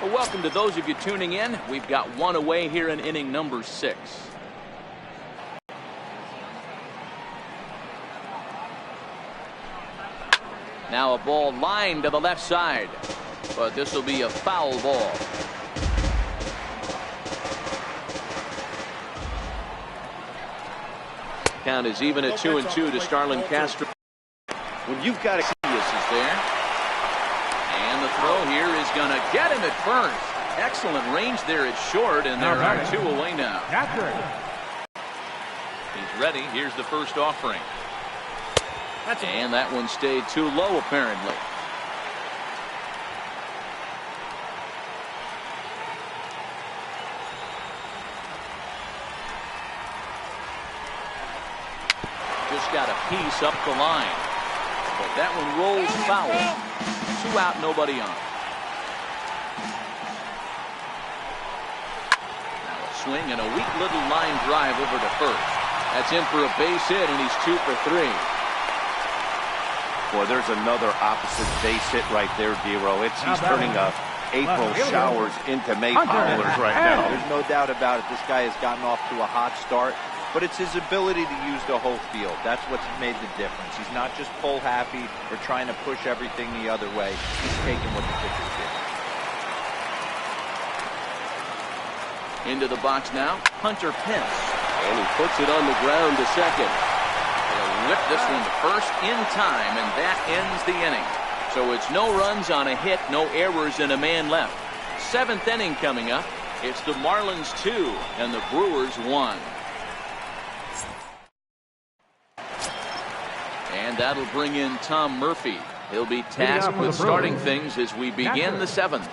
Well, welcome to those of you tuning in. We've got one away here in inning number 6. Now a ball lined to the left side, but this will be a foul ball. Count is even at 2-2 to Starlin Castro. When you've got a is there. And the throw here is going to get him at first. Excellent range there at short, and there are 2 away now. He's ready. Here's the first offering. And that one stayed too low, apparently. Just got a piece up the line. But that one rolls foul. 2 out, nobody on. Now a swing and a weak little line drive over to first. That's in for a base hit, and he's 2 for 3. Boy, there's another opposite base hit right there, Dero. He's turning April showers into May powers right now. There's no doubt about it. This guy has gotten off to a hot start, but it's his ability to use the whole field. That's what's made the difference. He's not just pull happy or trying to push everything the other way. He's taking what the pitcher's giving. Into the box now, Hunter Pence. And he puts it on the ground to second. He'll whip this one to first in time, and that ends the inning. So it's no runs on a hit, no errors, and a man left. 7th inning coming up. It's the Marlins 2 and the Brewers 1. And that'll bring in Tom Murphy. He'll be tasked with starting things as we begin the 7th.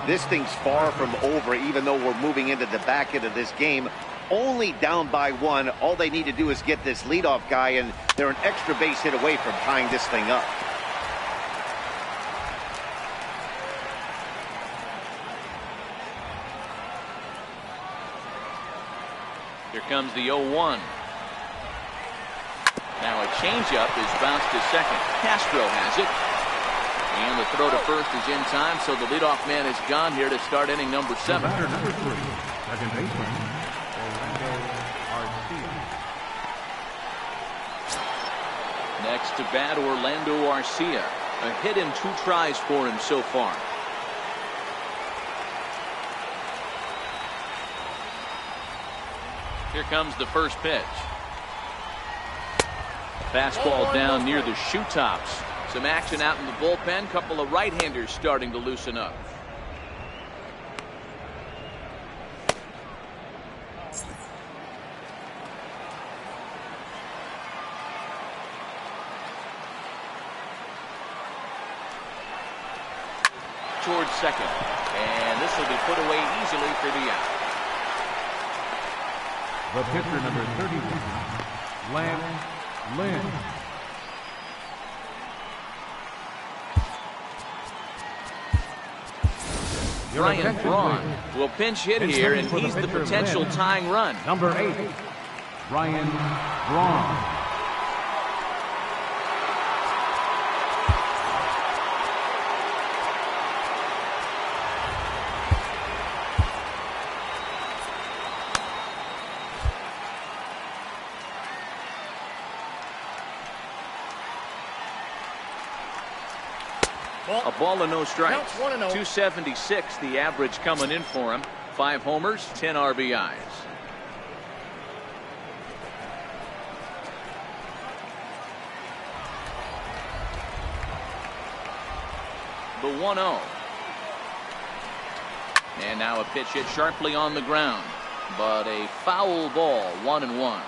This thing's far from over, even though we're moving into the back end of this game. Only down by 1. All they need to do is get this leadoff guy, and they're an extra base hit away from tying this thing up. Here comes the 0-1. Now a changeup is bounced to second. Castro has it. And the throw to first is in time, so the leadoff man is gone here to start inning number 7. Number 3, second baseman, Orlando Arcia. Next to bat, Orlando Arcia. A hit in 2 tries for him so far. Here comes the first pitch. Fastball down near the shoe tops. Some action out in the bullpen. Couple of right-handers starting to loosen up. Towards second. And this will be put away easily for the out. The pitcher, number 31, Lance Lynn. Brian Braun will pinch hit here, and he's the potential tying run. Number 8, Brian Braun. A ball and no strikes. 276 the average coming in for him. 5 homers, 10 RBIs. The 1-0. And now a pitch hit sharply on the ground, but a foul ball. 1-1.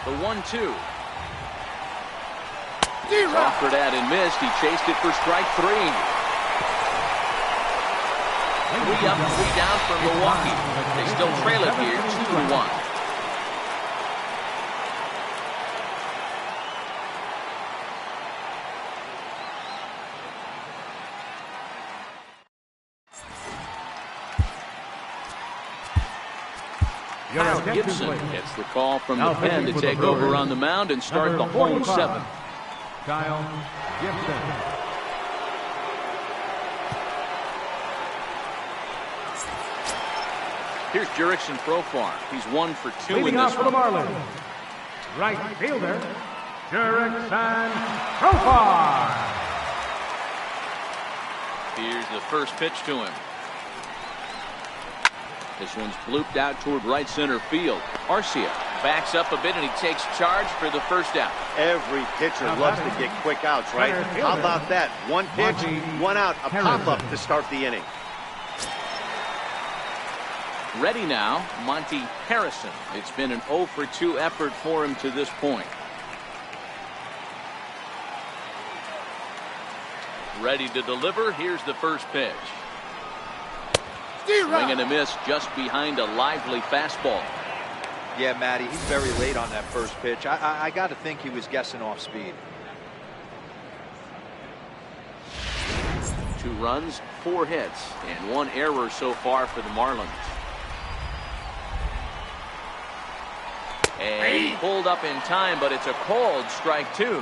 The 1-2. Offered at and missed. He chased it for strike 3. 3 up, 3 down for Milwaukee. They still trail it here 2-1. Your Kyle attention, Gibson please. gets the call from Now the pen pitching to for the take over Brewers, on the mound and start number the home 45, seventh. Kyle Gibson. Here's Jurickson Profar. He's 1 for 2 in Leading this off for the one. Marlins, right fielder, Jurickson Profar. Here's the first pitch to him. This one's blooped out toward right center field. Arcia backs up a bit and he takes charge for the first out. Every pitcher loves to get quick outs, right? How about that? One pitch, one out, a pop-up to start the inning. Ready now, Monty Harrison. It's been an 0 for 2 effort for him to this point. Ready to deliver. Here's the first pitch. Swing and a miss just behind a lively fastball. Yeah, Matty, he's very late on that first pitch. I got to think he was guessing off speed. 2 runs, 4 hits, and 1 error so far for the Marlins. And he pulled up in time, but it's a called strike 2.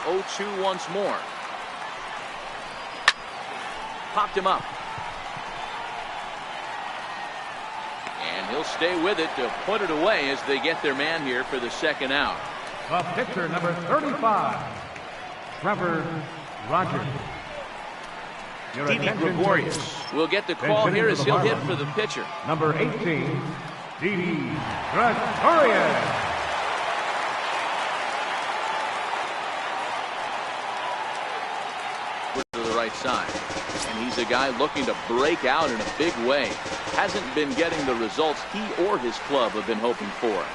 The 0-2 once more. Popped him up. And he'll stay with it to put it away as they get their man here for the second out. The pitcher, number 35, Trevor Rogers. Your Didi attention, Gregorius please. will get the call Been here hitting as for he'll the hit Marlins. for the pitcher. Number 18, Didi Gregorius. To the right side. And he's a guy looking to break out in a big way. Hasn't been getting the results he or his club have been hoping for.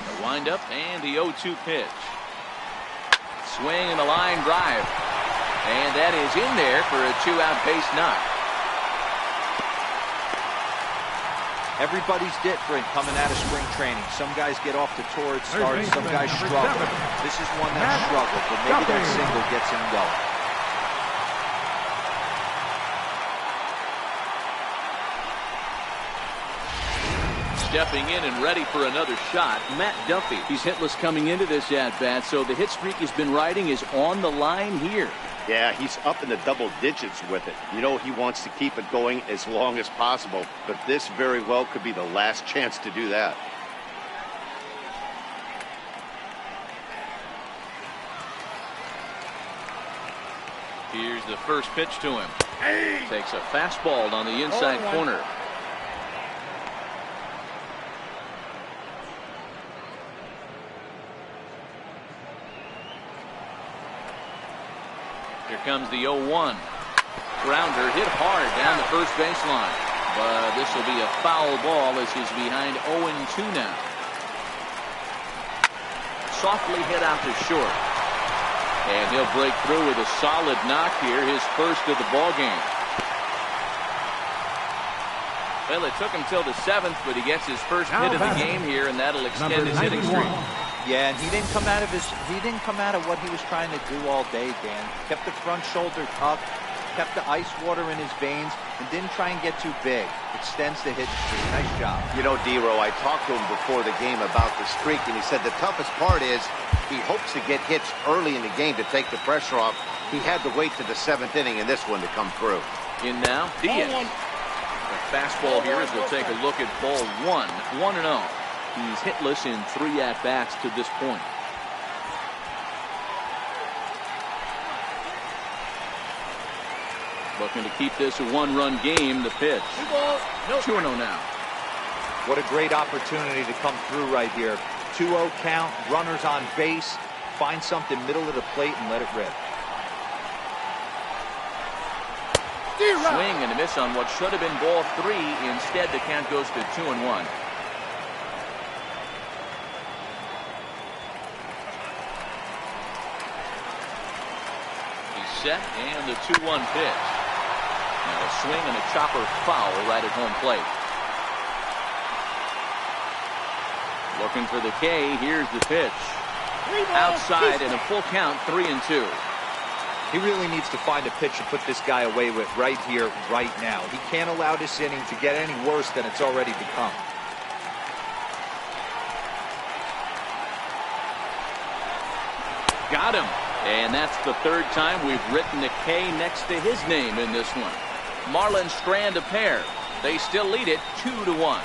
The windup and the 0-2 pitch. Swing and a line drive. And that is in there for a 2-out base knock. Everybody's different coming out of spring training. Some guys get off to torrid starts, some guys struggle. This is one that struggled, but maybe that single gets him going. Stepping in and ready for another shot, Matt Duffy. He's hitless coming into this at-bat, so the hit streak he's been riding is on the line here. Yeah, he's up in the double digits with it. You know, he wants to keep it going as long as possible, but this very well could be the last chance to do that. Here's the first pitch to him. Takes a fastball on the inside corner. Here comes the 0-1. Grounder hit hard down the first baseline. But this will be a foul ball as he's behind 0-2 now. Softly hit out to short. And he'll break through with a solid knock here, his first of the ball game. Well, it took him till the 7th, but he gets his first hit of the game here, and that'll extend his hitting streak. Yeah, and he didn't come out of what he was trying to do all day, Dan. Kept the front shoulder tucked, kept the ice water in his veins, and didn't try and get too big. Extends the hit streak. Nice job. You know, D-Row, I talked to him before the game about the streak, and he said the toughest part is he hopes to get hits early in the game to take the pressure off. He had to wait to the 7th inning in this one to come through. In now, Diaz. A fastball here as we'll take a look at ball 1, 1-0. He's hitless in 3 at-bats to this point. Looking to keep this a 1-run game. The pitch. 2-0 now. What a great opportunity to come through right here. 2-0 count, runners on base. Find something middle of the plate and let it rip. Swing and a miss on what should have been ball 3. Instead, the count goes to 2-1. He's set, and the 2-1 pitch. Now a swing and a chopper foul right at home plate. Looking for the K. Here's the pitch. Outside and a full count, 3-2. He really needs to find a pitch to put this guy away with right here, right now. He can't allow this inning to get any worse than it's already become. Got him. And that's the third time we've written a K next to his name in this one. Marlins strand a pair. They still lead it 2-1.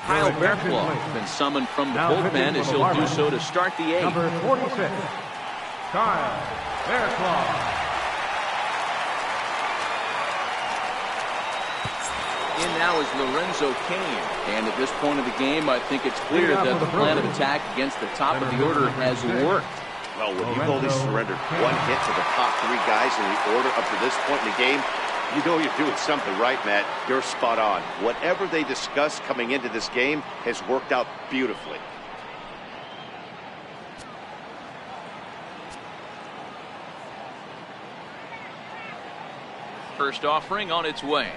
Kyle Bearclaw has been summoned from the bullpen as he'll do so to start the 8th. Number 46, Kyle Bearclaw. In now is Lorenzo Cain. And at this point of the game, I think it's clear that the plan of attack against the top of the order has worked. Well, when you've only surrendered 1 hit to the top 3 guys in the order up to this point in the game, you know you're doing something right, Matt. You're spot on. Whatever they discussed coming into this game has worked out beautifully. First offering on its way.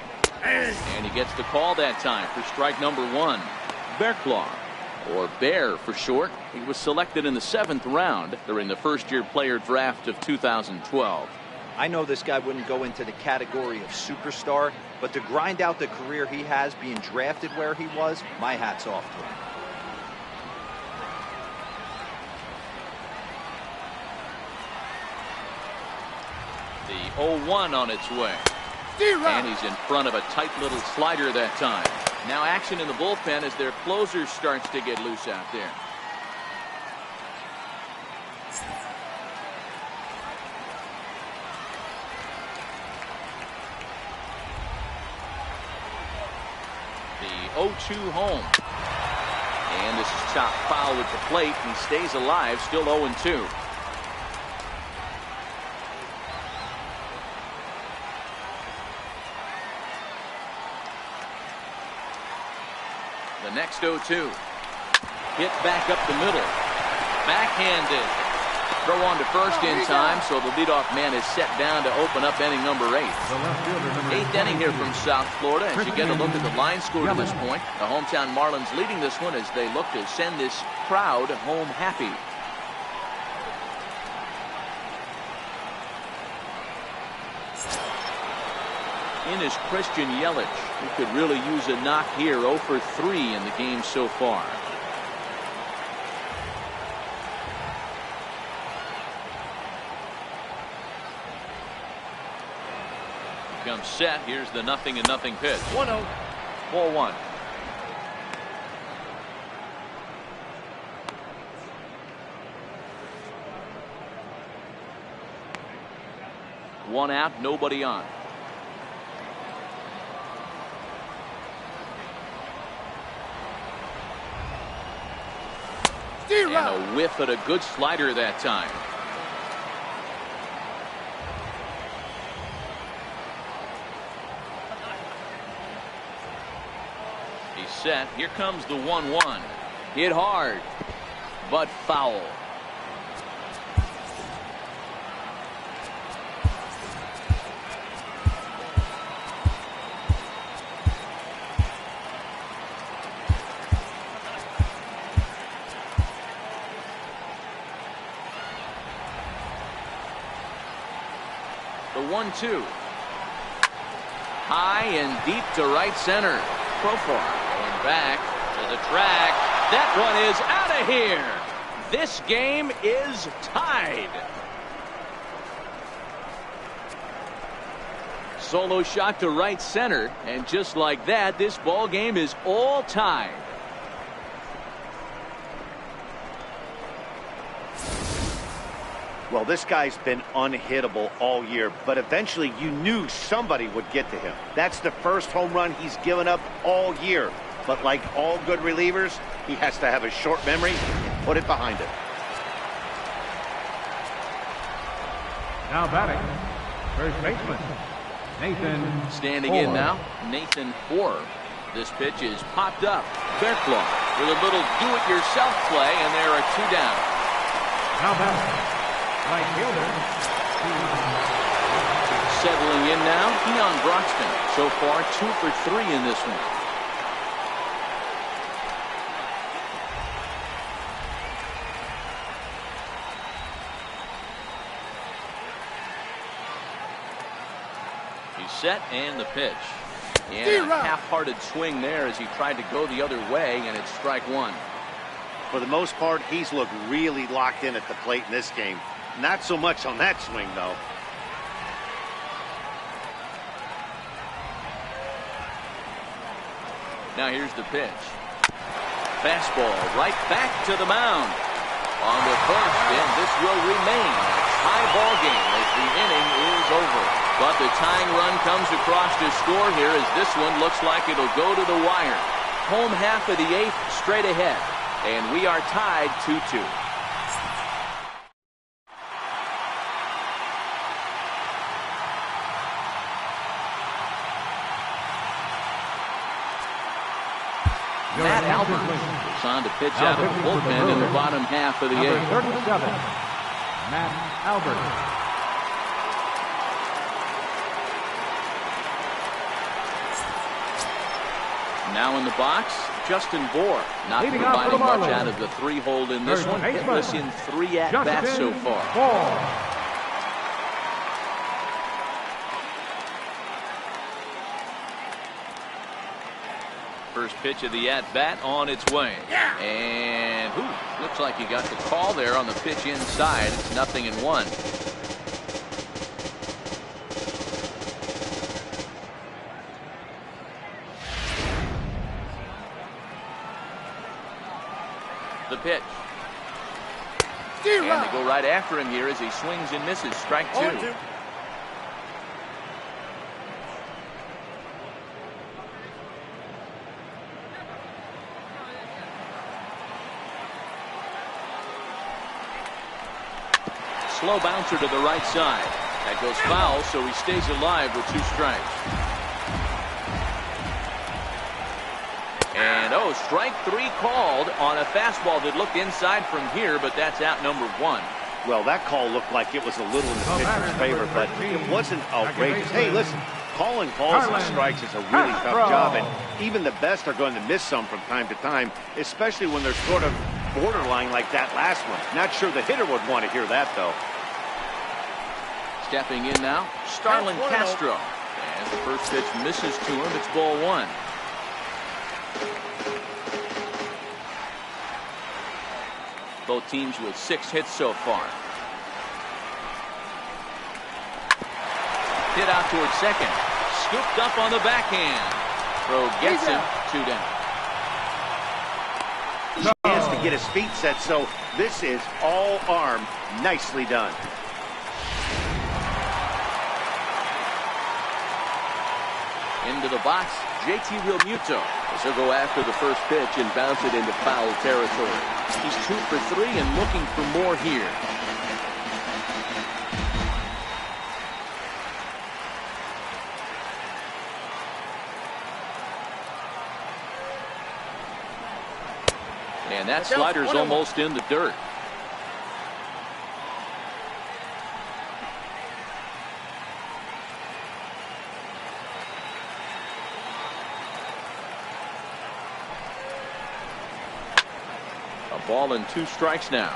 And he gets the call that time for strike number 1. Bearclaw, or Bear for short. He was selected in the 7th round during the first-year player draft of 2012. I know this guy wouldn't go into the category of superstar, but to grind out the career he has being drafted where he was, my hat's off to him. The 0-1 on its way. And he's in front of a tight little slider that time. Now action in the bullpen as their closer starts to get loose out there. The 0-2 home. And this is chopped foul at the plate. He stays alive, still 0-2. The next 0-2. Hit back up the middle. Backhanded. Throw on to first in time, so the leadoff man is set down to open up inning number 8. 8th inning here from South Florida. As you get a look at the line score to this point, the hometown Marlins leading this one as they look to send this crowd home happy. In is Christian Yelich, who could really use a knock here. 0 for 3 in the game so far. Comes set. Here's the 0-0 pitch. 1-0. Ball 1. One out, nobody on. And a whiff at a good slider that time. He's set. Here comes the 1-1. Hit hard, but foul. The 1-2. High and deep to right center. Profar going back to the track. That one is out of here. This game is tied. Solo shot to right center, and just like that, this ball game is all tied. Well, this guy's been unhittable all year, but eventually you knew somebody would get to him. That's the first home run he's given up all year. But like all good relievers, he has to have a short memory and put it behind him. Now batting, first baseman, Nathan. Standing in now, Nathan Orr. This pitch is popped up. Berklow with a little do-it-yourself play, and there are 2 down. Now batting, right fielder. Settling in now, Keon Broxton. So far, 2 for 3 in this one. He's set, and the pitch. And a half-hearted swing there as he tried to go the other way, and it's strike 1. For the most part, he's looked really locked in at the plate in this game. Not so much on that swing, though. Now here's the pitch. Fastball right back to the mound. On the first, and this will remain a tie ball game as the inning is over. But the tying run comes across to score here as this one looks like it'll go to the wire. Home half of the 8th straight ahead. And we are tied 2-2. Matt Albert is on to pitch out of the bullpen in the bottom half of the 8th. 37, Matt Albert. Now in the box, Justin Bohr, not providing much out of the 3-hole in this one. Hitless in 3 at-bats so far. First pitch of the at-bat on its way. And looks like he got the call there on the pitch inside. It's 0-1. The pitch. And they go right after him here as he swings and misses. Strike 2. Slow bouncer to the right side. That goes foul, so he stays alive with 2 strikes. And strike 3 called on a fastball that looked inside from here, but that's out number 1. Well, that call looked like it was a little in the pitcher's favor, but it wasn't outrageous. Hey, listen, calling balls and strikes is a really tough job, and even the best are going to miss some from time to time, especially when they're sort of borderline like that last one. Not sure the hitter would want to hear that, though. Stepping in now, Starlin Castro. And the first pitch misses to him. It's ball 1. Both teams with 6 hits so far. Hit out towards second. Scooped up on the backhand. Throw gets him. 2 down. Chance to get his feet set, so this is all arm. Nicely done. Into the box, JT Realmuto. He'll go after the first pitch and bounce it into foul territory. He's 2 for 3 and looking for more here. And that slider's almost in the dirt. Ball and 2 strikes now.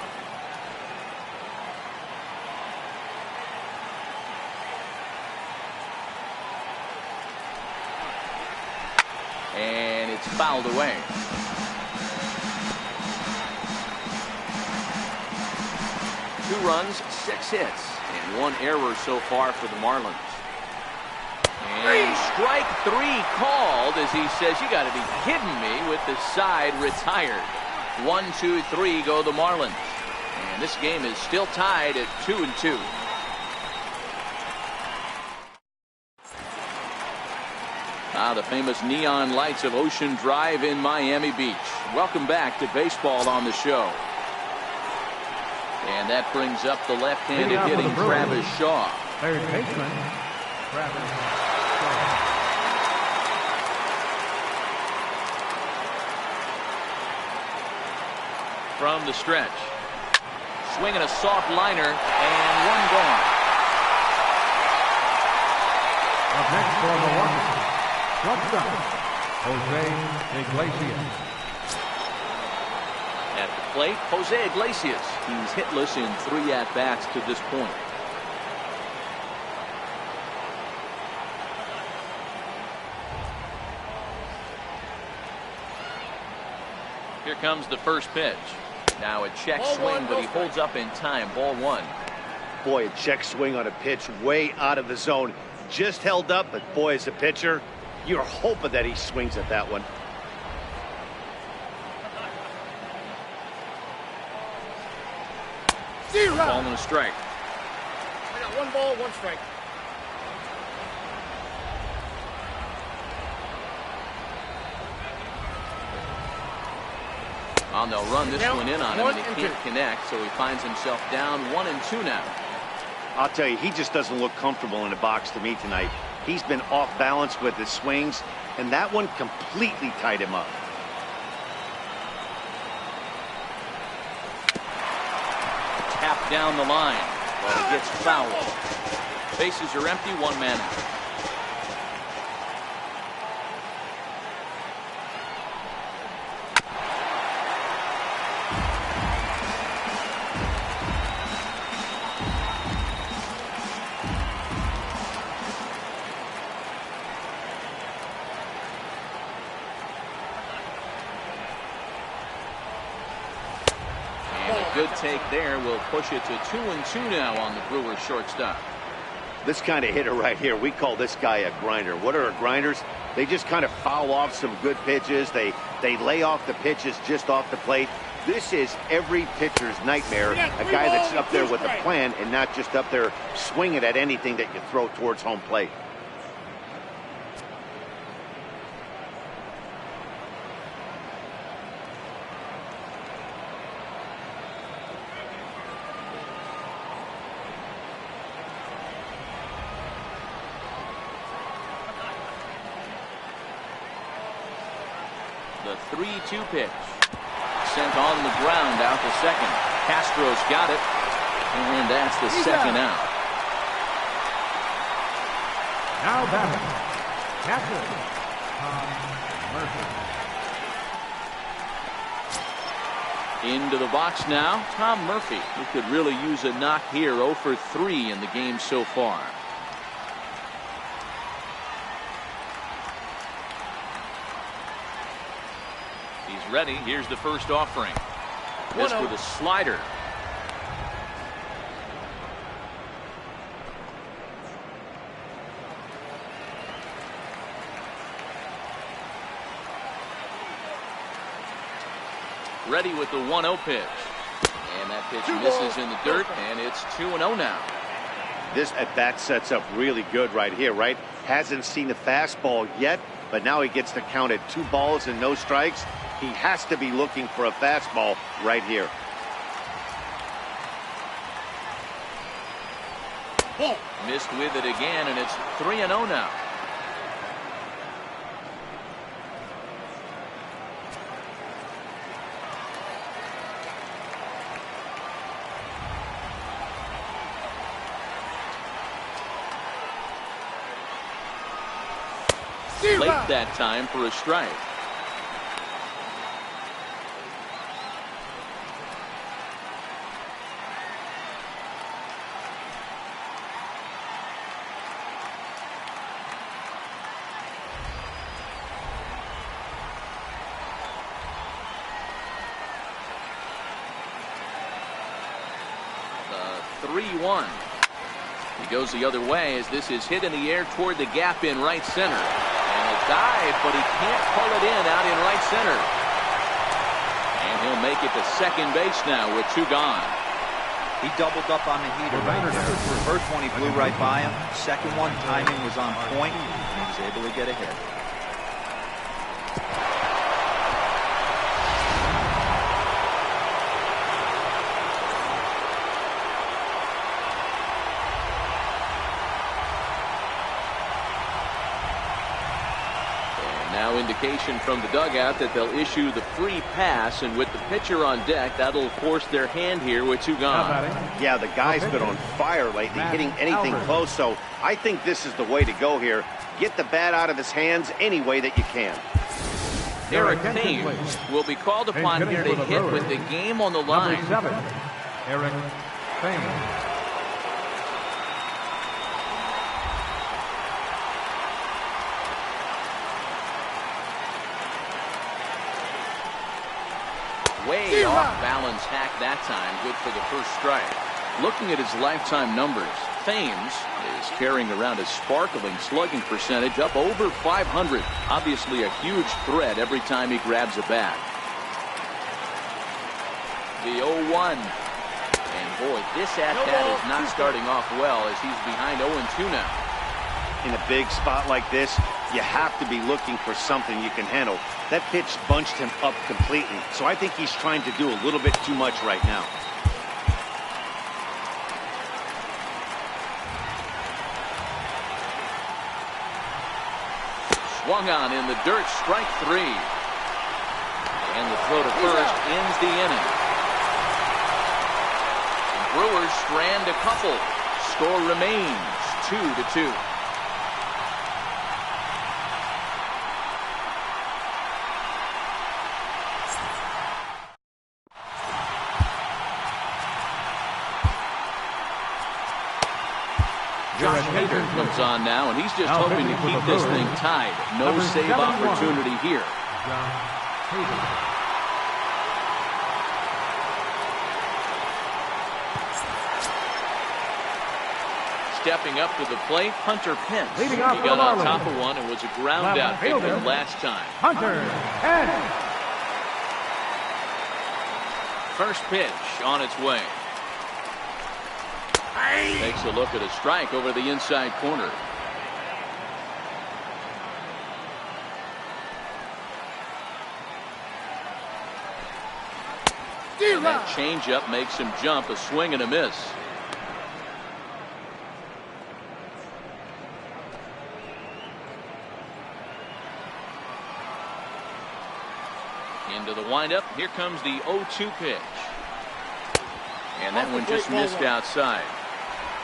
And it's fouled away. Two runs, 6 hits, and 1 error so far for the Marlins. And strike 3 called as he says, "You got to be kidding me," with the side retired. 1, 2, 3 go the Marlins. And this game is still tied at 2-2. The famous neon lights of Ocean Drive in Miami Beach. Welcome back to baseball on the show. And that brings up the left-handed hitting Travis Shaw. Third baseman, Travis Shaw. From the stretch. Swinging a soft liner, and one gone. Up next for Milwaukee, shortstop, Jose Iglesias. At the plate, Jose Iglesias. He's hitless in 3 at-bats to this point. Here comes the first pitch. Now a check swing, but he holds up in time. Ball 1. Boy, a check swing on a pitch way out of the zone. Just held up, but boy, as a pitcher, you're hoping that he swings at that one. Ball and a strike. I got 1 ball, 1 strike. Well, they'll run this Now, one in on him, 1 and he and can't 2. connect, so he finds himself down 1-2 now. I'll tell you, he just doesn't look comfortable in the box to me tonight. He's been off balance with his swings, and that one completely tied him up. Tapped down the line, but it gets fouled. Bases are empty, 1 man out. Good take there will push it to 2-2 now on the Brewers shortstop. This kind of hitter right here, we call this guy a grinder. What are grinders? They just kind of foul off some good pitches. They lay off the pitches just off the plate. This is every pitcher's nightmare. A guy that's up there with a plan and not just up there swinging at anything that you throw towards home plate. The 3-2 pitch. Sent on the ground out to second. Castro's got it. And that's the second out. Now batting, catcher, Tom Murphy. Into the box now, Tom Murphy, who could really use a knock here. 0 for 3 in the game so far. He's ready. Here's the first offering. This with a slider. Ready with the 1-0 pitch. And that pitch misses in the dirt, and it's 2-0 now. This at-bat sets up really good right here, right? Hasn't seen a fastball yet, but now he gets to count at 2 balls and no strikes. He has to be looking for a fastball right here. Missed with it again, and it's 3-0 now. Late that time for a strike. The 3-1. He goes the other way as this is hit in the air toward the gap in right center. Dive, but he can't pull it in out in right center. And he'll make it to second base now with 2 gone. He doubled up on the heater right there. The first one he blew right by him. Second one, timing was on point, and he was able to get ahead. Now indication from the dugout that they'll issue the free pass, and with the pitcher on deck, that'll force their hand here with two gone. Yeah, the guy's been on fire lately, hitting anything close, so I think this is the way to go here. Get the bat out of his hands any way that you can. Eric Thames will be called upon here to hit with the game on the line. Number 7, Eric Thames. Way off balance hack that time. Good for the first strike. Looking at his lifetime numbers, Thames is carrying around a sparkling slugging percentage up over 500. Obviously a huge threat every time he grabs a bat. The 0-1. And boy, this at-bat is not starting off well as he's behind 0-2 now. In a big spot like this, you have to be looking for something you can handle. That pitch bunched him up completely, so I think he's trying to do a little bit too much right now. Swung on in the dirt, strike 3. And the throw to first ends the inning. The Brewers strand a couple. Score remains 2-2. Josh Hader comes on now, and he's just hoping to keep this thing tied. No save opportunity here. Stepping up to the plate, Hunter Pence. He got on top of one and was a ground out victim last time. Hunter Pence. First pitch on its way. Takes a look at a strike over the inside corner. And that changeup makes him jump. A swing and a miss. Into the windup. Here comes the 0-2 pitch. And that one just missed outside.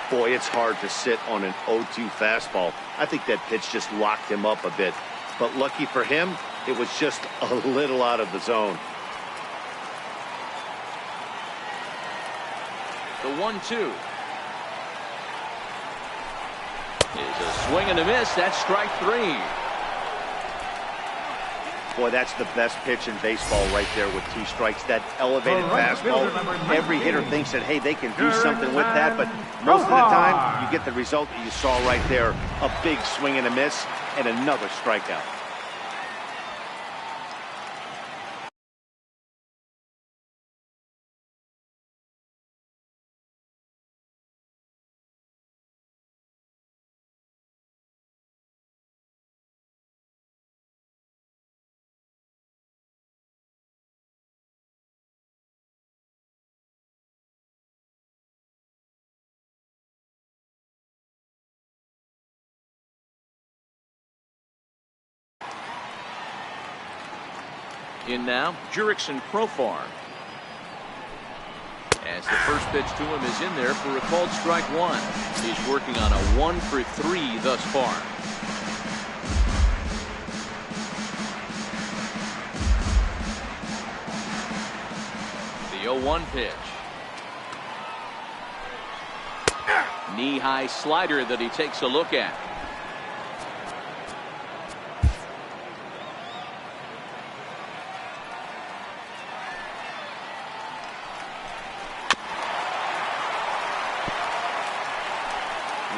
Boy, it's hard to sit on an 0-2 fastball. I think that pitch just locked him up a bit. But lucky for him, it was just a little out of the zone. The 1-2 is a swing and a miss. That's strike 3. Boy, that's the best pitch in baseball right there with 2 strikes. That elevated fastball. Every hitter thinks that, hey, they can do something with that, but most of the time, you get the result that you saw right there. A big swing and a miss, and another strikeout. In now, Jurickson Profar. As the first pitch to him is in there for a called strike 1. He's working on a 1-for-3 thus far. The 0-1 pitch. Knee-high slider that he takes a look at.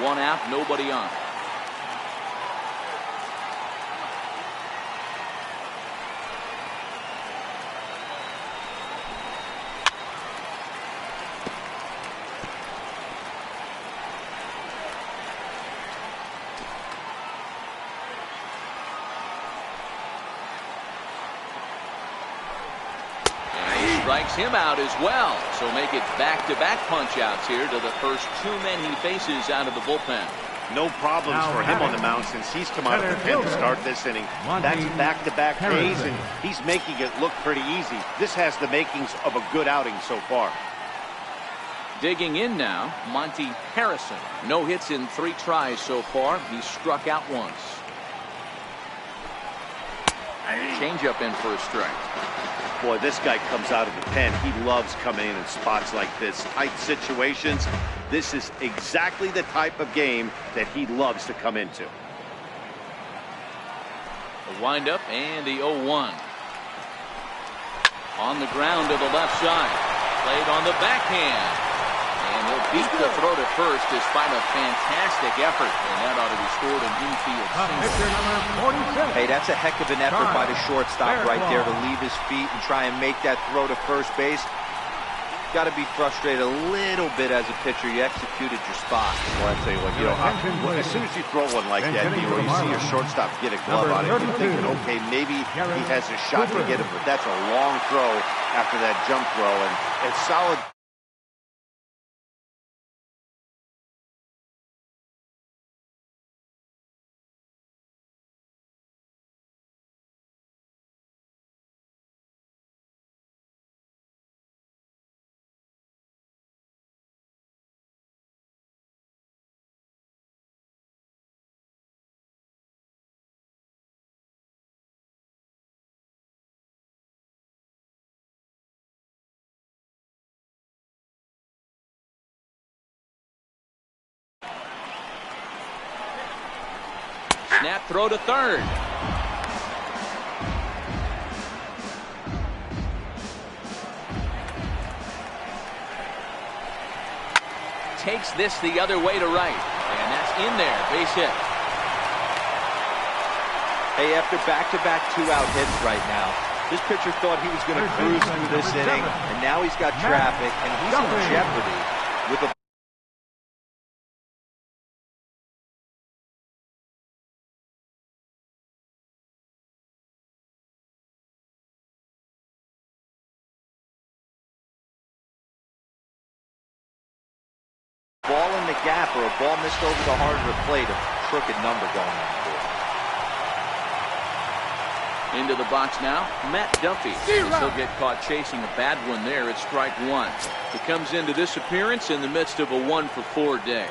One out, nobody on. Strikes him out as well. So make it back-to-back punch-outs here to the first two men he faces out of the bullpen. No problems for him on the mound since he's come out of the pen to start this inning. That's back-to-back Ks, and he's making it look pretty easy. This has the makings of a good outing so far. Digging in now, Monty Harrison. No hits in 3 tries so far. He's struck out once. Changeup in for a strike. Boy, this guy comes out of the pen. He loves coming in spots like this. Tight situations. This is exactly the type of game that he loves to come into. The windup and the 0-1. On the ground to the left side. Played on the backhand. And he'll beat the throw to first despite a fantastic effort. And that ought to be scored an infield single. Hey, that's a heck of an effort by the shortstop right there to leave his feet and try and make that throw to first base. Got to be frustrated a little bit as a pitcher. You executed your spot. Well, I tell you what, as soon as you throw one like that, you see your shortstop get a glove on it, you're thinking, okay, maybe he has a shot to get him, but that's a long throw after that jump throw, and it's solid. Snap throw to third. Takes this the other way to right. And that's in there. Base hit. Hey, after back-to-back 2-out hits right now, this pitcher thought he was going to cruise through this inning, and now he's got traffic, and he's in jeopardy with a ball in the gap or a ball missed over the heart of the plate. A crooked number going on for it. Into the box now, Matt Duffy. He'll get caught chasing a bad one there at strike one. He comes into this appearance in the midst of a 1-for-4 day.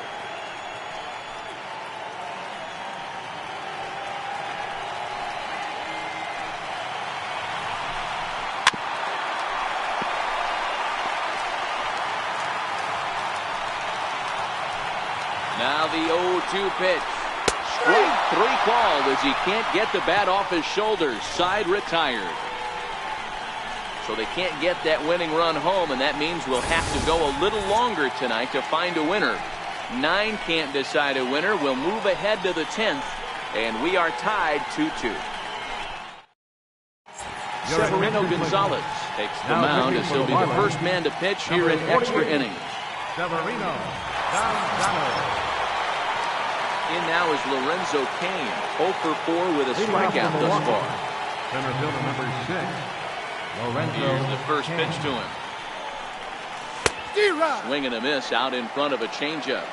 Now the 0-2 pitch. Strike 3 called as he can't get the bat off his shoulders. Side retired. So they can't get that winning run home, and that means we'll have to go a little longer tonight to find a winner. 9 can't decide a winner. We'll move ahead to the 10th, and we are tied 2-2. Severino Gonzalez takes the mound as he'll be the first man to pitch here in extra innings. Severino Gonzalez. In now is Lorenzo Cain, 0-for-4 with a strikeout thus far. Center fielder number 6, Lorenzo. Here's the first pitch to him. Swing and a miss out in front of a changeup.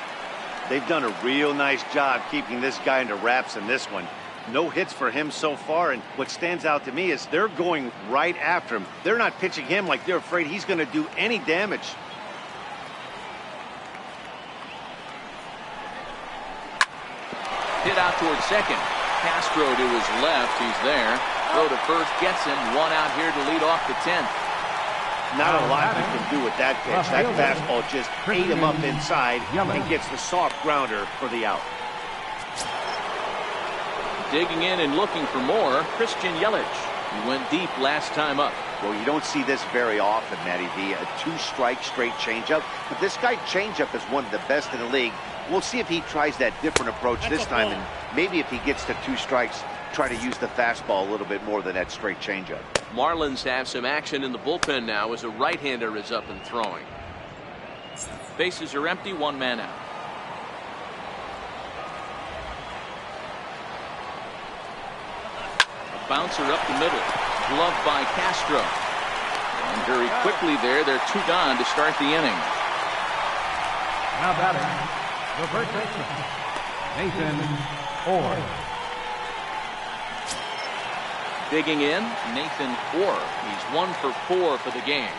They've done a real nice job keeping this guy into wraps in this one. No hits for him so far, and what stands out to me is they're going right after him. They're not pitching him like they're afraid he's going to do any damage. Hit out towards second. Castro to his left. He's there. Throw to first gets him. 1 out here to lead off the 10th. Not a lot you can do with that pitch. That fastball just ate him up inside and gets the soft grounder for the out. Digging in and looking for more, Christian Yelich. He went deep last time up. Well, you don't see this very often, Matty V. A 2-strike straight changeup. But this guy changeup is one of the best in the league. We'll see if he tries that different approach this time, and maybe if he gets to 2 strikes, try to use the fastball a little bit more than that straight changeup. Marlins have some action in the bullpen now as a right-hander is up and throwing. Bases are empty, 1 man out. A bouncer up the middle. Gloved by Castro. And very quickly there, they're 2 gone to start the inning. Now batting, the first baseman, Nathan Orr. Digging in, Nathan Orr. He's 1 for 4 for the game.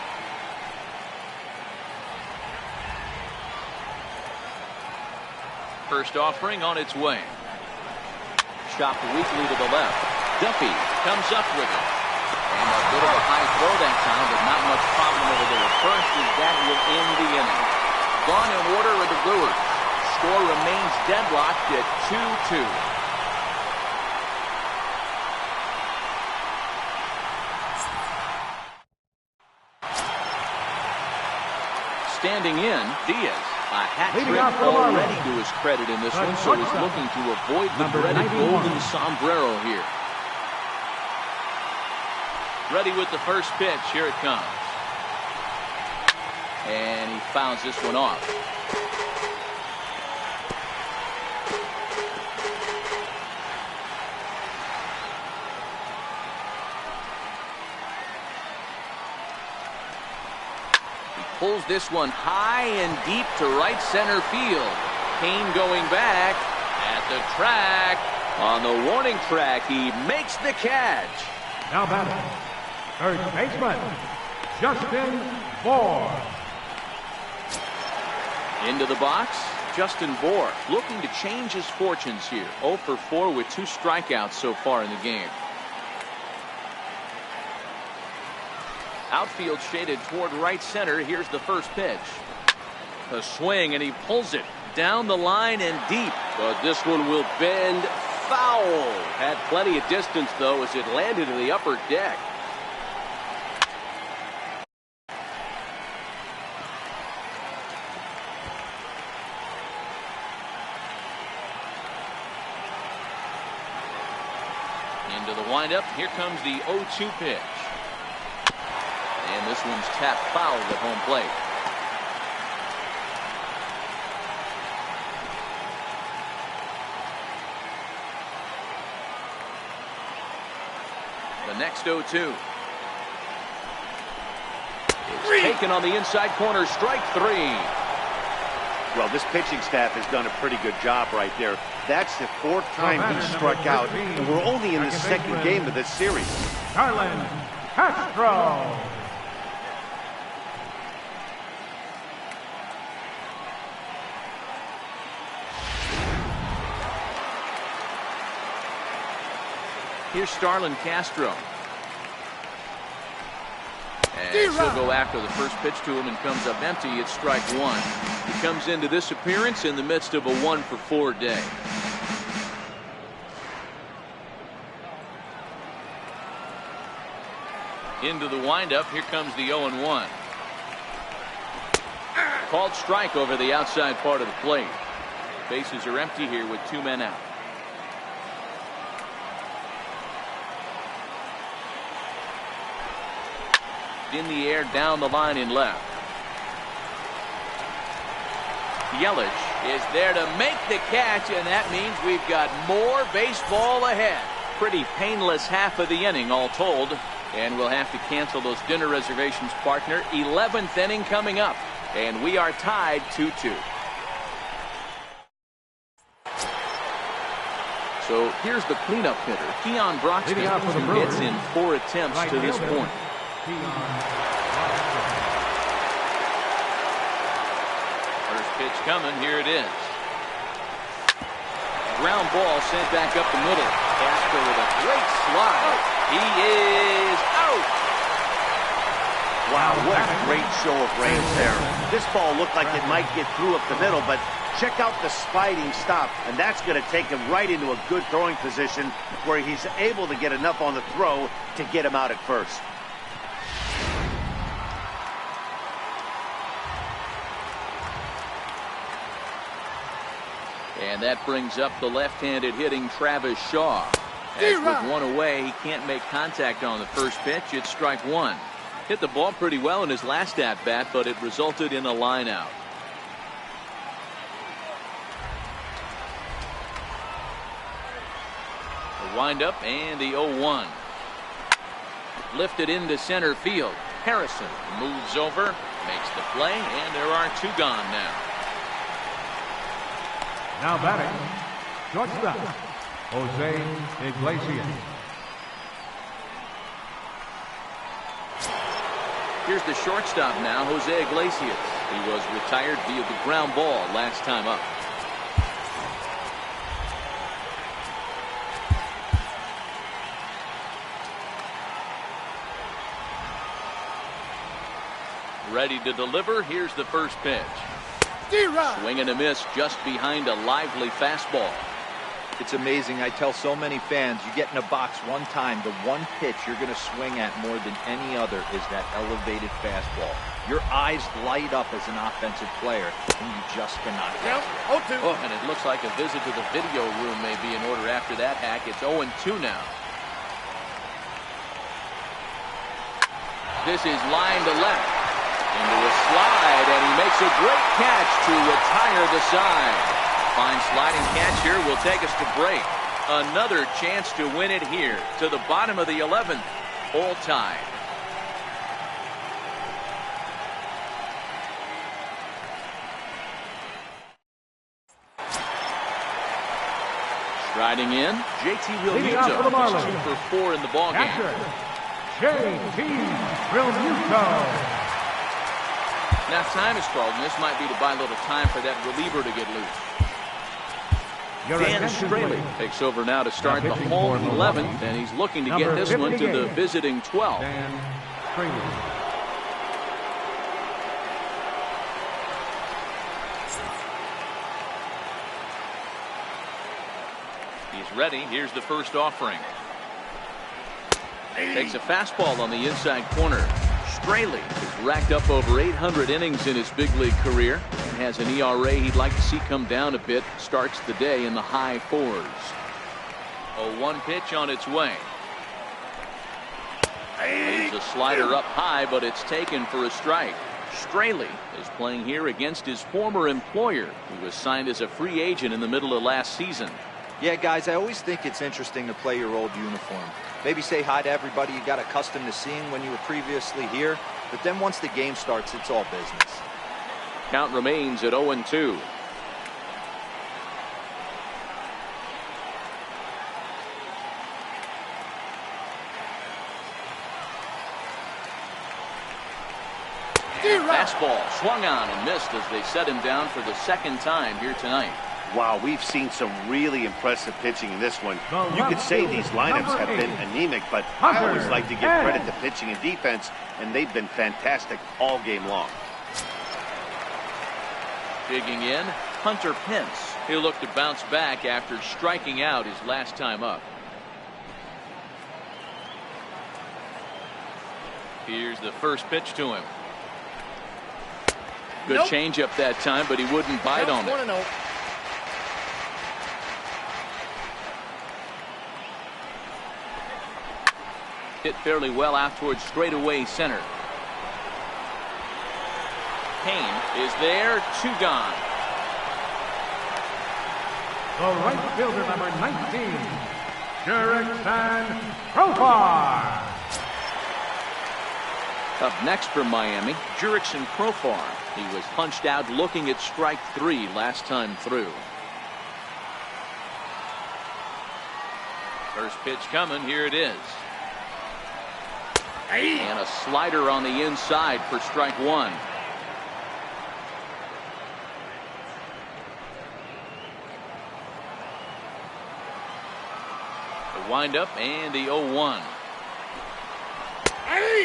First offering on its way. Chopped weakly to the left. Duffy comes up with it. And a bit of a high throw that time, but not much problem over there at first, as that will end the inning. Gone in order are the Brewers. Score remains deadlocked at 2-2. Standing in, Diaz. A hat trick already to his credit in this one, so he's looking to avoid the dreaded golden sombrero here. Ready with the first pitch. Here it comes. And he fouls this one off. Pulls this one high and deep to right center field. Kane going back at the track. On the warning track, he makes the catch. Now batting, third baseman, Justin Bohr. Into the box, Justin Bohr looking to change his fortunes here. 0 for 4 with 2 strikeouts so far in the game. Outfield shaded toward right center. Here's the first pitch. A swing, and he pulls it down the line and deep. But this one will bend foul. Had plenty of distance, though, as it landed in the upper deck. Into the windup. Here comes the 0-2 pitch. And this one's tapped foul at home plate. The next 0-2. It's taken on the inside corner. Strike 3. Well, this pitching staff has done a pretty good job right there. That's the 4th time he struck out, and we're only in the 2nd game of this series. Carlin Castro. Here's Starlin Castro. And he'll go after the first pitch to him and comes up empty. It's strike 1. He comes into this appearance in the midst of a 1 for 4 day. Into the windup. Here comes the 0-1. Called strike over the outside part of the plate. Bases are empty here with 2 men out. In the air down the line in left. Yelich is there to make the catch, and that means we've got more baseball ahead. Pretty painless half of the inning all told, and we'll have to cancel those dinner reservations, partner. 11th inning coming up, and we are tied 2-2. So here's the cleanup hitter, Keon Broxton, who gets in 4 attempts to this point. First pitch coming. Here it is. Ground ball sent back up the middle. Castro with a great slide. He is out. Wow, what a great show of range there. This ball looked like it might get through up the middle, but check out the sliding stop, and that's going to take him right into a good throwing position where he's able to get enough on the throw to get him out at first. And that brings up the left-handed hitting Travis Shaw. As with 1 away, he can't make contact on the first pitch. It's strike 1. Hit the ball pretty well in his last at-bat, but it resulted in a line out. The windup and the 0-1. Lifted into center field. Harrison moves over, makes the play, and there are 2 gone now. Now batting, shortstop, Jose Iglesias. Here's the shortstop now, Jose Iglesias. He was retired via the ground ball last time up. Ready to deliver. Here's the first pitch. Swing and a miss just behind a lively fastball. It's amazing. I tell so many fans, you get in a box one time, the one pitch you're going to swing at more than any other is that elevated fastball. Your eyes light up as an offensive player, and you just cannot catch it. Oh, and it looks like a visit to the video room may be in order after that hack. It's 0-2 now. This is line to left. Into a slide, and he makes a great catch to retire the side. Fine sliding catch here will take us to break. Another chance to win it here to the bottom of the 11th. All tied. Striding in, JT Realmuto, 2 for 4 in the ballgame. JT Realmuto. Now time is called, and this might be to buy a little time for that reliever to get loose. Dan Straley takes over now to start the home 11th, and he's looking to get this one to the visiting 12th. Dan Straley. He's ready. Here's the first offering. Takes a fastball on the inside corner. Straley has racked up over 800 innings in his big league career and has an ERA he'd like to see come down a bit. Starts the day in the high 4s. A 1 pitch on its way. Leaves a slider up high, but it's taken for a strike. Straley is playing here against his former employer, who was signed as a free agent in the middle of last season. Yeah, guys, I always think it's interesting to play your old uniform. Maybe say hi to everybody you got accustomed to seeing when you were previously here. But then once the game starts, it's all business. Count remains at 0-2. Fastball swung on and missed as they set him down for the 2nd time here tonight. Wow, we've seen some really impressive pitching in this one. You could say these lineups have been anemic, but I always like to give credit to pitching and defense, and they've been fantastic all game long. Digging in, Hunter Pence. He'll look to bounce back after striking out his last time up. Here's the first pitch to him. Good changeup that time, but he wouldn't bite on it. Hit fairly well out towards straightaway center. Kane is there, 2 gone. The right fielder, number 19, Jurickson Profar. Up next from Miami, Jurickson Profar. He was punched out looking at strike 3 last time through. First pitch coming, here it is. And a slider on the inside for strike 1. The windup and the 0-1.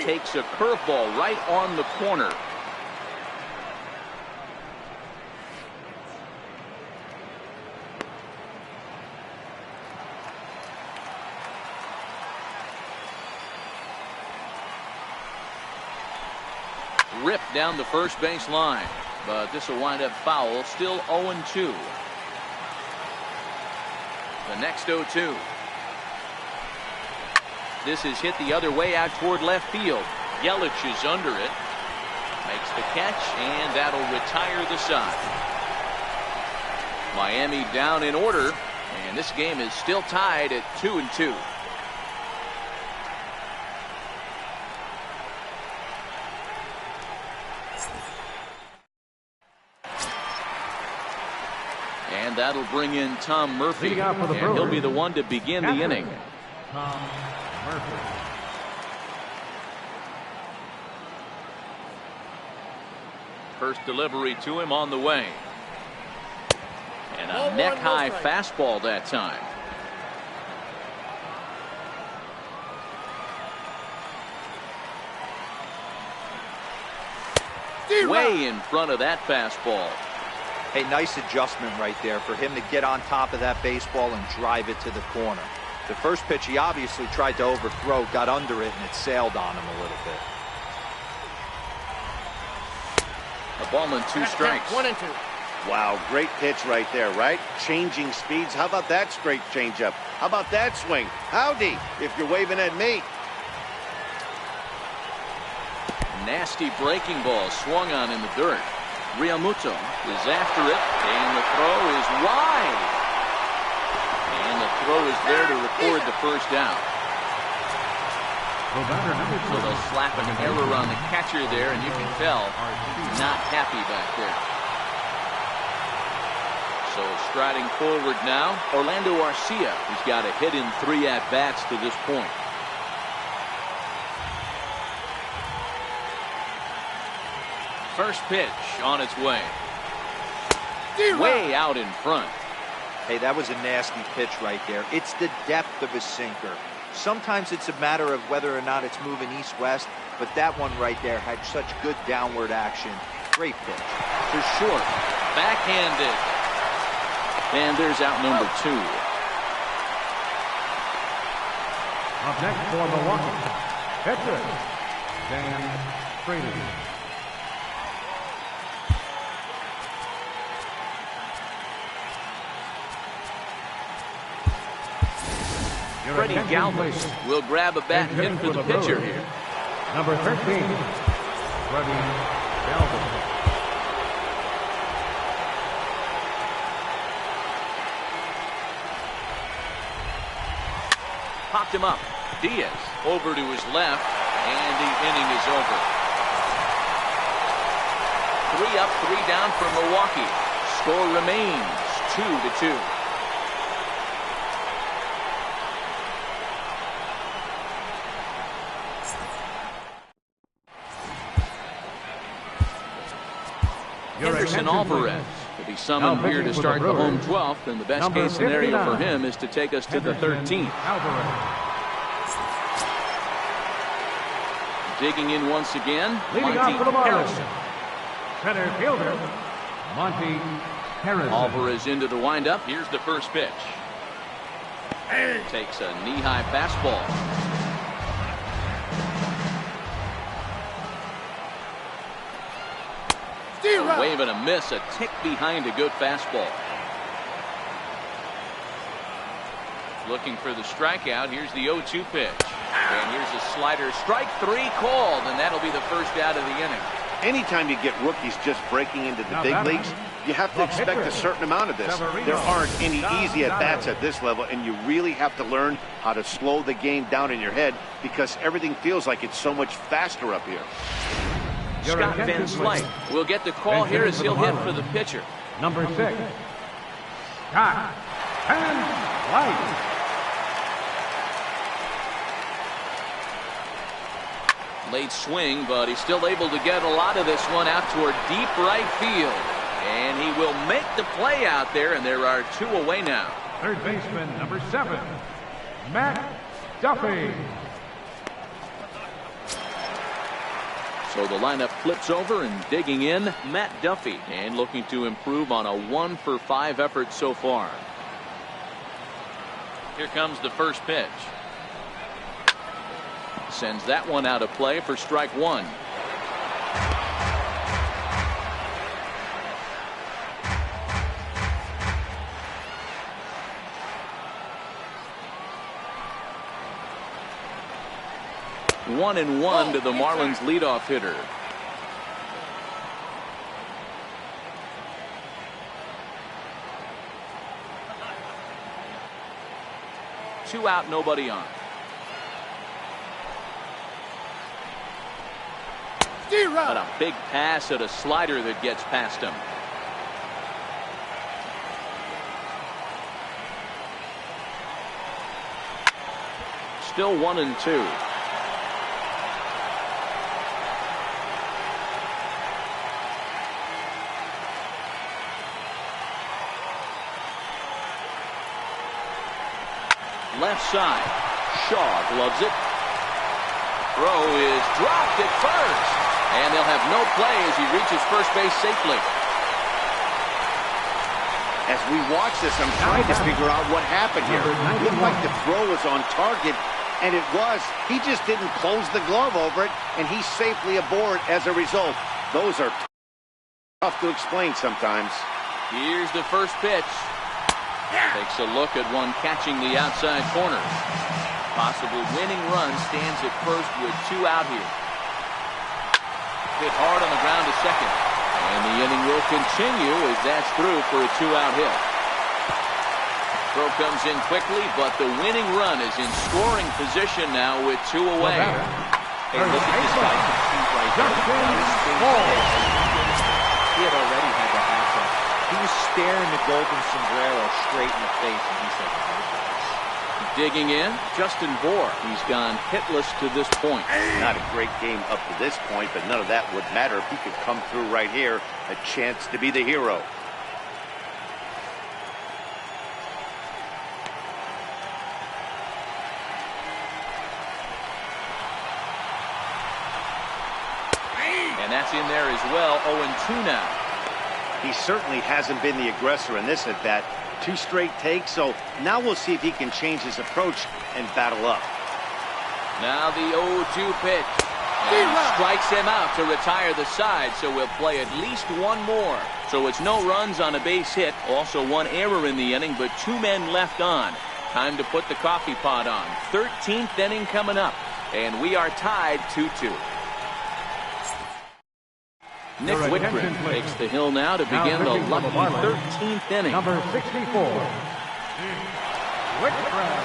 Takes a curveball right on the corner. Ripped down the first base line, but this will wind up foul. Still 0-2. The next 0-2. This is hit the other way out toward left field. Yelich is under it. Makes the catch, and that'll retire the side. Miami down in order, and this game is still tied at 2-2. And that'll bring in Tom Murphy. Leading out for the And he'll Brewers, be the one to begin the inning. Tom Murphy. First delivery to him on the way. And a neck-high fastball that time. Way in front of that fastball. Hey, nice adjustment right there for him to get on top of that baseball and drive it to the corner. The first pitch he obviously tried to overthrow, got under it, and it sailed on him a little bit. A ball and 2 strikes. 1-2. Wow, great pitch right there, right? Changing speeds. How about that straight changeup? How about that swing? Howdy, if you're waving at me. Nasty breaking ball swung on in the dirt. Realmuto is after it, and the throw is wide. And the throw is there to record the first out. So they'll slap an error on the catcher there, and you can tell he's not happy back there. So striding forward now, Orlando Arcia, who's got a hit in 3 at-bats to this point. First pitch on its way. Way out in front. Hey, that was a nasty pitch right there. It's the depth of a sinker. Sometimes it's a matter of whether or not it's moving east-west, but that one right there had such good downward action. Great pitch. For short. Backhanded. And there's out number 2. Up next for Milwaukee, pitcher Dan Brady. Freddie Galvis will grab a bat and hit for the pitcher here. Number 13, Freddie Galvis. Popped him up. Diaz over to his left, and the inning is over. 3 up, 3 down for Milwaukee. Score remains 2-2. Anderson Alvarez will be summoned here to start the home 12th, and the best case scenario for him is to take us to the 13th. Digging in once again, Monty Harrison. Center fielder, Monty Harrison. Alvarez into the windup. Here's the first pitch. Takes a knee-high fastball. A wave and a miss, a tick behind a good fastball. Looking for the strikeout. Here's the 0-2 pitch. And here's a slider. Strike 3 called, and that'll be the first out of the inning. Anytime you get rookies just breaking into the big leagues, you have to expect a certain amount of this. There aren't any easy at-bats at this level, and you really have to learn how to slow the game down in your head because everything feels like it's so much faster up here. Scott Van Slyke will get the call here as he'll hit for the pitcher. Number 6, Scott Van Slyke. Late swing, but he's still able to get a lot of this one out toward deep right field. And he will make the play out there, and there are 2 away now. Third baseman, number 7, Matt Duffy. So the lineup flips over, and digging in, Matt Duffy, and looking to improve on a 1-for-5 effort so far. Here comes the first pitch. Sends that one out of play for strike 1. One and one to the Marlins leadoff hitter. Two out, nobody on. But a big pass at a slider that gets past him. still 1-2. Left side. Shaw gloves it. Throw is dropped at first. And they'll have no play as he reaches first base safely. As we watch this, I'm trying to figure out what happened here. It looked like the throw was on target, and it was. He just didn't close the glove over it, and he's safely aboard as a result. Those are tough to explain sometimes. Here's the first pitch. Takes a look at one catching the outside corner. Possible winning run stands at first with 2 out here. Hit hard on the ground to second. And the inning will continue as that's through for a 2-out hit. Throw comes in quickly, but the winning run is in scoring position now with 2 away. Hey, look at this guy compete right there. He had already had the hat on. He was staring the golden sombrero straight in the face, and he said, digging in, Justin Bohr. He's gone hitless to this point. Not a great game up to this point, but none of that would matter if he could come through right here. A chance to be the hero. And that's in there as well. 0-2 now. He certainly hasn't been the aggressor in this at-bat. 2 straight takes, so now we'll see if he can change his approach and battle up. Now the 0-2 pitch. And strikes him out to retire the side, so we'll play at least 1 more. So it's no runs on a base hit. Also 1 error in the inning, but 2 men left on. Time to put the coffee pot on. 13th inning coming up, and we are tied 2-2. Nick Whitgren takes the hill now to begin the lucky 13th inning. Number 64, Whitgren.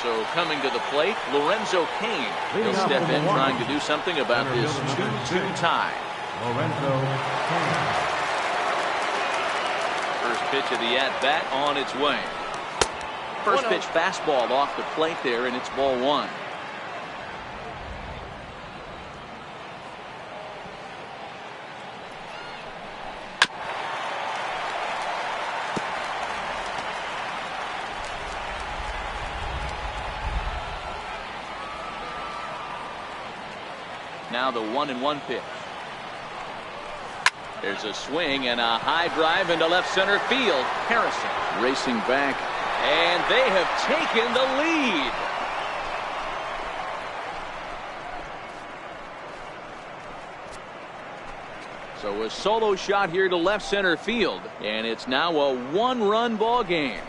So coming to the plate, Lorenzo Cain. He'll step in trying to do something about this 2-2 tie. Lorenzo Cain. First pitch of the at-bat on its way. First pitch fastball off the plate there, and it's ball 1. Now the 1-1 pitch. There's a swing and a high drive into left center field. Harrison racing back. And they have taken the lead. So a solo shot here to left center field, and it's now a 1-run ball game.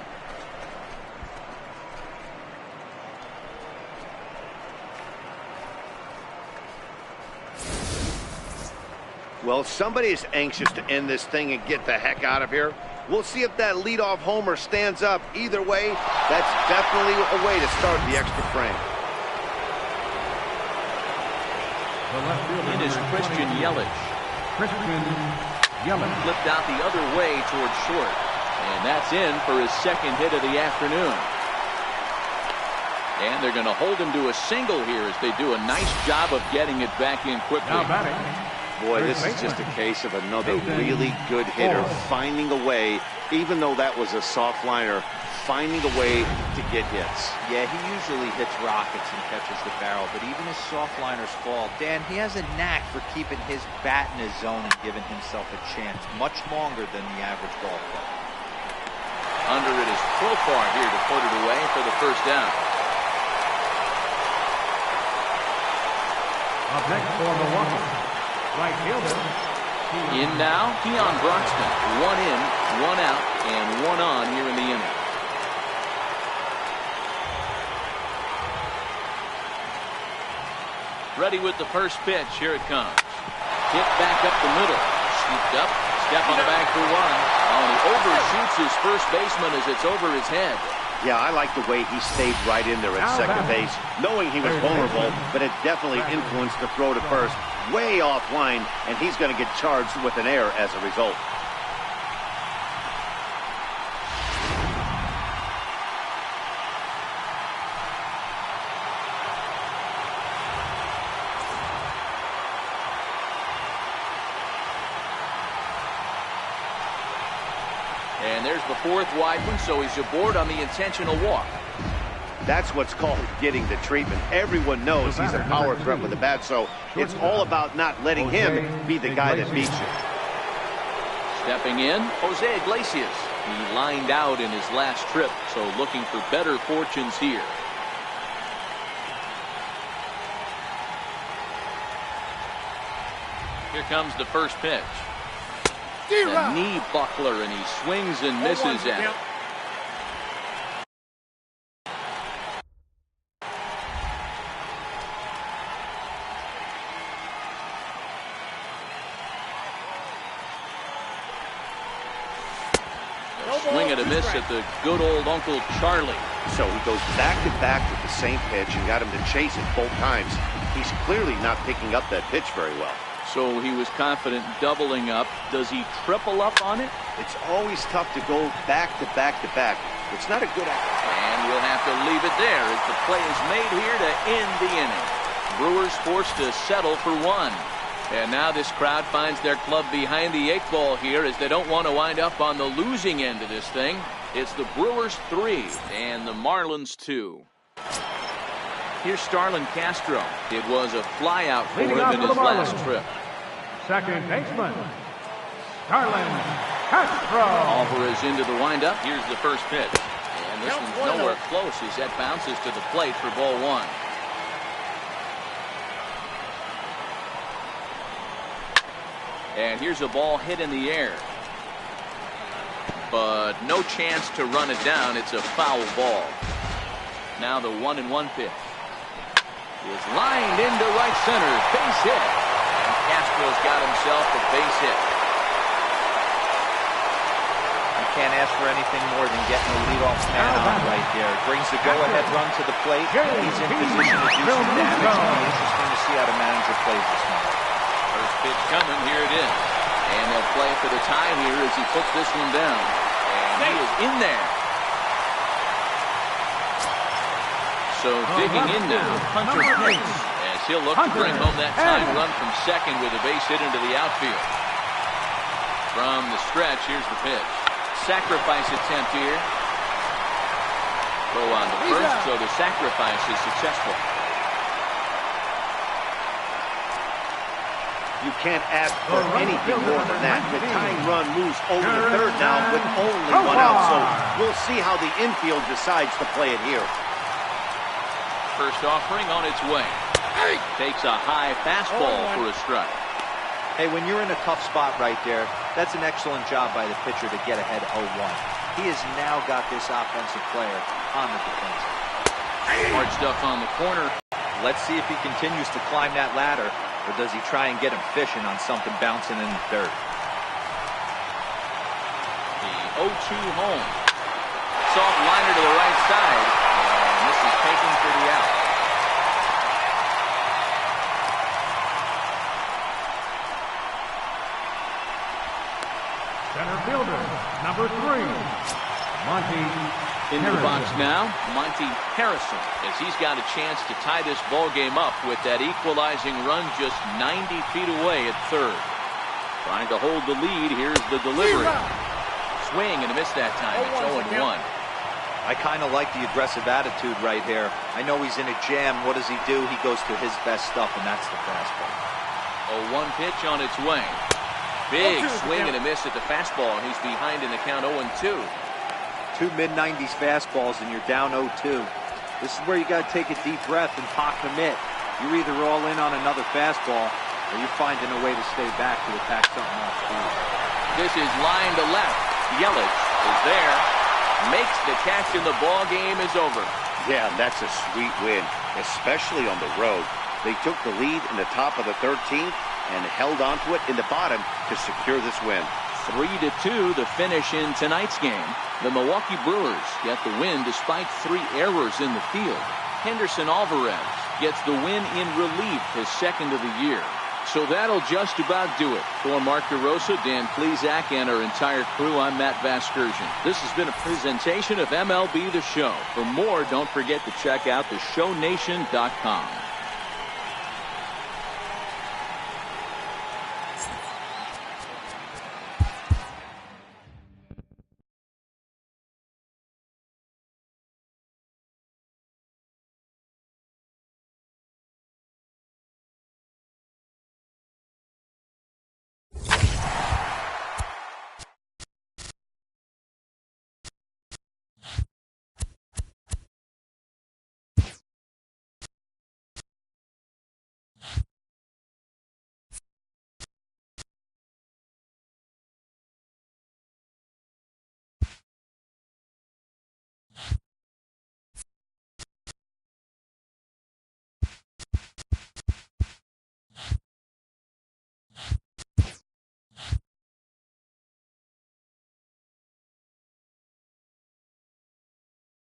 Well, somebody is anxious to end this thing and get the heck out of here. We'll see if that leadoff homer stands up. Either way, that's definitely a way to start the extra frame. It is Christian Yelich. Flipped out the other way towards short. And that's in for his 2nd hit of the afternoon. And they're going to hold him to a single here as they do a nice job of getting it back in quickly. Boy, this is just a case of another really good hitter finding a way, even though that was a soft liner, finding a way to get hits. Yeah, he usually hits rockets and catches the barrel, but even his soft liners fall. Dan, he has a knack for keeping his bat in his zone and giving himself a chance much longer than the average ball player. Under it is Profar here to put it away for the first down. Up next for Milwaukee, right fielder. In now, Keon Broxton. 1 in, 1 out, and 1 on here in the inning. Ready with the first pitch. Here it comes. Hit back up the middle. Scooped up. Step on the back for 1. Oh, and he overshoots his first baseman as it's over his head. Yeah, I like the way he stayed right in there at second base, knowing he was vulnerable, but it definitely influenced the throw to first. Way offline, and he's going to get charged with an error as a result. there's the fourth wide one, so he's aboard on the intentional walk. That's what's called getting the treatment. Everyone knows he's a power threat with the bat, so it's all about not letting him be the guy that beats you. Stepping in, Jose Iglesias. He lined out in his last trip, so looking for better fortunes here. Here comes the first pitch. A knee buckler, and he swings and misses at it. Swing and a miss at the good old Uncle Charlie. So he goes back-to-back with the same pitch and got him to chase it both times. He's clearly not picking up that pitch very well. So he was confident doubling up. Does he triple up on it? It's always tough to go back-to-back-to-back. It's not a good idea. And we'll have to leave it there as the play is made here to end the inning. Brewers forced to settle for one. And now this crowd finds their club behind the 8 ball here as they don't want to wind up on the losing end of this thing. It's the Brewers 3 and the Marlins 2. Here's Starlin Castro. It was a flyout for him in his last trip. Second baseman, Starlin Castro. Alvarez into the windup. Here's the first pitch. And this one's nowhere close as that bounces to the plate for ball 1. And here's a ball hit in the air. But no chance to run it down. It's a foul ball. Now the 1-1 pitch. It's lined into right center. Base hit. And Castro's got himself a base hit. You can't ask for anything more than getting a leadoff man out right there. Brings the go-ahead run to the plate. He's in position to do some damage. It'll be interesting to see how the manager plays this one. First pitch coming. Here it is. And they'll play for the tie here as he puts this one down. And he is in there. So digging in now, Hunter Pence, as he'll look to bring home that tying run from second with a base hit into the outfield. From the stretch, here's the pitch. Sacrifice attempt here. Throw on the first, so the sacrifice is successful. You can't ask for anything more than that. The tying run moves over to third now with only one out, so we'll see how the infield decides to play it here. First offering on its way. Takes a high fastball for a strike. Hey, when you're in a tough spot right there, that's an excellent job by the pitcher to get ahead 0-1. He has now got this offensive player on the defense. Hard stuff on the corner. Let's see if he continues to climb that ladder, or does he try and get him fishing on something bouncing in the dirt? The 0-2 home. Soft liner to the right side. And this is taken for the out. Center fielder, number 3, Monty Into the box Harrison. now, Monty Harrison, as he's got a chance to tie this ball game up with that equalizing run just 90 feet away at third. Trying to hold the lead. Here's the delivery. Swing and a miss that time. It's 0-1. I kind of like the aggressive attitude right here. I know he's in a jam. What does he do? He goes to his best stuff, and that's the fastball. 0-1 pitch on its way. Big swing and a miss at the fastball, and he's behind in the count 0-2. Two mid-90s fastballs, and you're down 0-2. This is where you got to take a deep breath and pot commit. You're either all in on another fastball, or you're finding a way to stay back to attack something off speed. This is line to left. Yelich is there. Makes the catch, and the ball game is over. Yeah, that's a sweet win, especially on the road. They took the lead in the top of the 13th and held onto it in the bottom to secure this win. 3-2 the finish in tonight's game. The Milwaukee Brewers get the win despite 3 errors in the field. Henderson Alvarez gets the win in relief, his second of the year. So that'll just about do it. For Mark DeRosa, Dan Plesac, and our entire crew, I'm Matt Vasgersian. This has been a presentation of MLB The Show. For more, don't forget to check out theshownation.com.